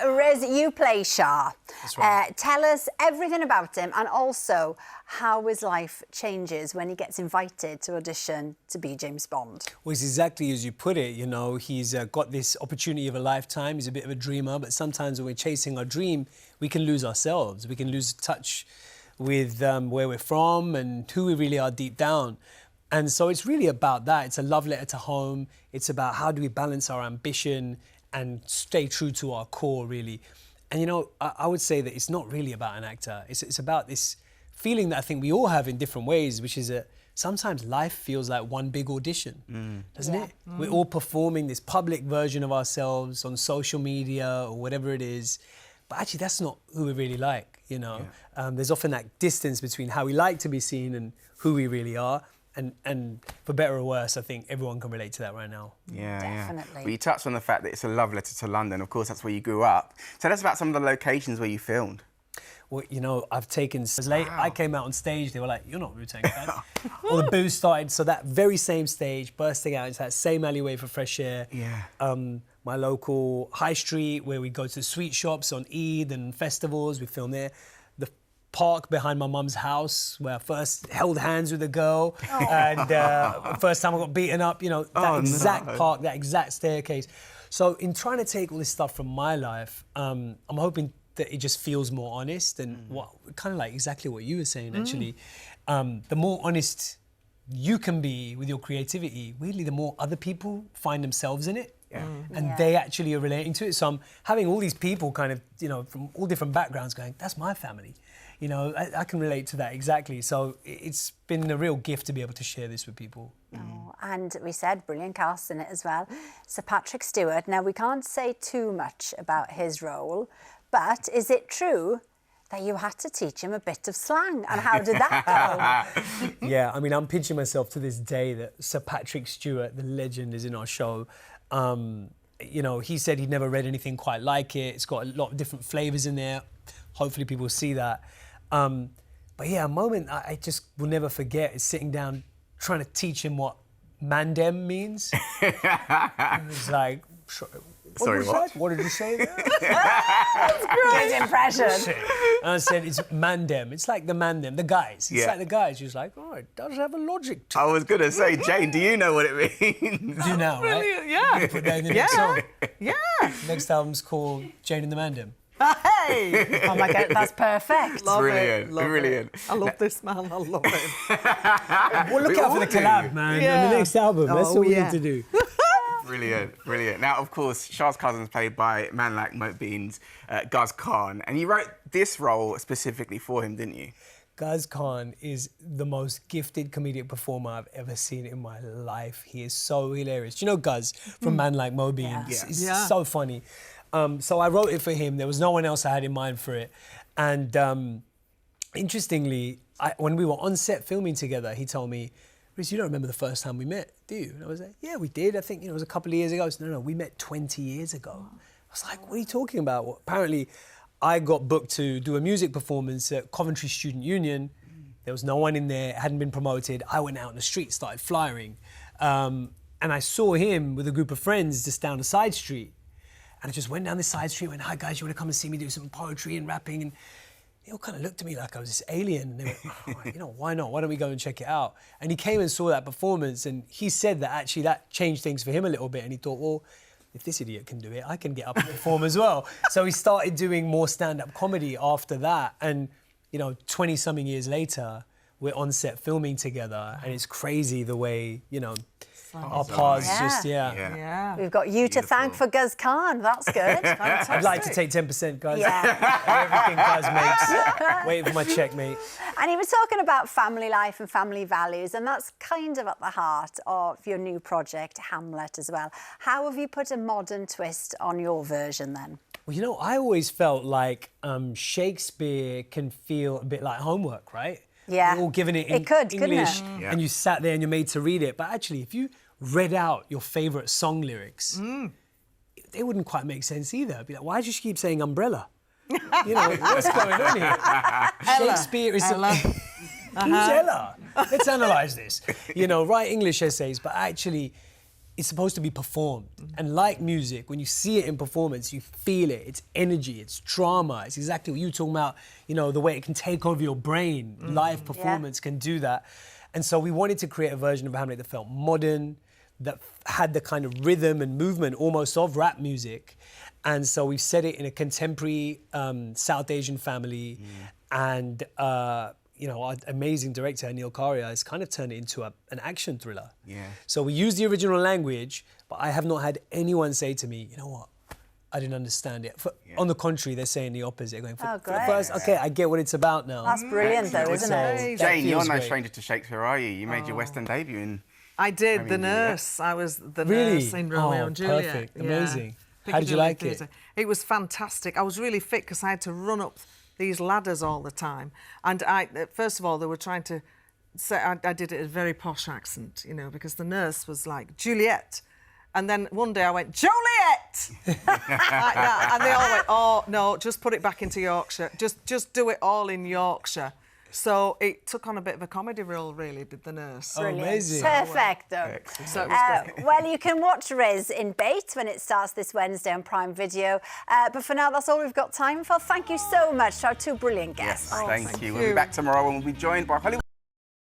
Riz, you play Shah. That's right. Tell us everything about him and also how his life changes when he gets invited to audition to be James Bond. Well, it's exactly as you put it, you know, he's got this opportunity of a lifetime. He's a bit of a dreamer, but sometimes when we're chasing our dream, we can lose ourselves. We can lose touch with where we're from and who we really are deep down. And so it's really about that. It's a love letter to home. It's about how do we balance our ambition and stay true to our core, really. And, you know, I would say that it's not really about an actor. It's about this feeling that I think we all have in different ways, which is that sometimes life feels like one big audition, doesn't it? We're all performing this public version of ourselves on social media or whatever it is. But actually, that's not who we really like, you know? There's often that distance between how we like to be seen and who we really are. And for better or worse, I think everyone can relate to that right now. Yeah, Definitely. Yeah. Well, you touched on the fact that it's a love letter to London. Of course, that's where you grew up. Tell us about some of the locations where you filmed. Well, you know, I've taken... I came out on stage, they were like, you're not Wu-Tang fan. All the booze started, so that very same stage, bursting out into that same alleyway for fresh air. Yeah. My local high street, where we go to sweet shops on Eid and festivals, we film there. The park behind my mum's house, where I first held hands with a girl, and first time I got beaten up, you know, that exact park, that exact staircase. So in trying to take all this stuff from my life, I'm hoping that it just feels more honest and kind of like exactly what you were saying, actually. The more honest you can be with your creativity, weirdly, the more other people find themselves in it. And they actually are relating to it. So I'm having all these people kind of, you know, from all different backgrounds going, that's my family. You know, I can relate to that exactly. So it's been a real gift to be able to share this with people. Oh, and we said brilliant cast in it as well. Sir Patrick Stewart. Now, we can't say too much about his role, but is it true that you had to teach him a bit of slang? And how did that go? Yeah, I mean, I'm pinching myself to this day that Sir Patrick Stewart, the legend, is in our show. You know, he said he'd never read anything quite like it. It's got a lot of different flavours in there. Hopefully people see that. But yeah, a moment I just will never forget is sitting down trying to teach him what mandem means. It was like, Sorry, what? What did you say there? That's great impression. And I said, it's mandem. It's like the mandem, the guys. It's like the guys. She was like, oh, it does have a logic to it. I was going to say, Jane, do you know what it means? Do you know, right? Brilliant, yeah. Put that in the next song. Yeah. Next album's called Jane and the Mandem. Hey! Oh my God, that's perfect. Love Brilliant, it, love brilliant. It. I love this man, I love him. Well, look out for the collab, man. Yeah. On the next album, that's what we need to do. Brilliant, brilliant. Now, of course, Shah's cousin is played by a man like Moat Bean's Guz Khan, and you wrote this role specifically for him, didn't you? Guz Khan is the most gifted comedic performer I've ever seen in my life. He is so hilarious. Do you know Guz from Man Like Mo Bean? Yeah. He's so funny. So I wrote it for him. There was no one else I had in mind for it. And interestingly, when we were on set filming together, he told me, Riz, you don't remember the first time we met, do you? And I was like, yeah, we did. I think, you know, it was a couple of years ago. He said, no, we met 20 years ago. I was like, what are you talking about? Well, apparently, I got booked to do a music performance at Coventry Student Union. There was no one in there, hadn't been promoted. I went out in the street, started flyering. And I saw him with a group of friends just down a side street. And I just went down this side street, went, hi guys, you want to come and see me do some poetry and rapping? And they all kind of looked at me like I was this alien. And they went, oh, you know, why not? Why don't we go and check it out? And he came and saw that performance, and he said that actually that changed things for him a little bit. And he thought, well, if this idiot can do it, I can get up and perform as well. So he started doing more stand-up comedy after that. And, you know, 20-something years later, we're on set filming together, and it's crazy the way, you know, our paths just, Yeah. We've got you to thank for Guz Khan. That's good. I'd like to take 10%, guys. Yeah. Everything Guz makes. Waiting for my check, mate. And he was talking about family life and family values, and that's kind of at the heart of your new project, Hamlet, as well. How have you put a modern twist on your version, then? Well, you know, I always felt like Shakespeare can feel a bit like homework, right? Yeah. We're all given it in English, and you sat there and you're made to read it. But actually, if you read out your favourite song lyrics, they wouldn't quite make sense either. It'd be like, why do you keep saying umbrella? You know, what's going on here? Shakespeare is... Ella. Who's Ella? Let's analyse this. You know, write English essays, but actually, it's supposed to be performed. And like music, when you see it in performance, you feel it. It's energy, it's drama. It's exactly what you were talking about, you know, the way it can take over your brain. Live performance can do that. And so we wanted to create a version of Hamlet that felt modern, that had the kind of rhythm and movement almost of rap music. And so we've set it in a contemporary South Asian family. And, you know, our amazing director, Anil Karia, has kind of turned it into an action thriller. Yeah. So we use the original language, but I have not had anyone say to me, you know what, I didn't understand it. On the contrary, they're saying the opposite, going, for great. first, okay, I get what it's about now. That's brilliant, though, isn't it? Jane, you're feels no great. stranger to Shakespeare, are you? You made your West End debut in... I did, Romeo the and Juliet. nurse. I was the Really? nurse in Romeo and Juliet. Perfect, Yeah. amazing. How did you Piccadilly like it? Theatre. It was fantastic. I was really fit because I had to run up these ladders all the time. And first of all, they were trying to say, I did it in a very posh accent, you know, because the nurse was like, Juliet. And then one day I went, Joliet! Like that. And they all went, oh, no, just put it back into Yorkshire. Just do it all in Yorkshire. So it took on a bit of a comedy role, really, did the nurse. Oh, amazing. Perfecto. So it was great. Well, you can watch Riz in Bait when it starts this Wednesday on Prime Video. But for now, that's all we've got time for. Thank you so much to our two brilliant guests. Yes, thank you. We'll be back tomorrow and we'll be joined by Hollywood.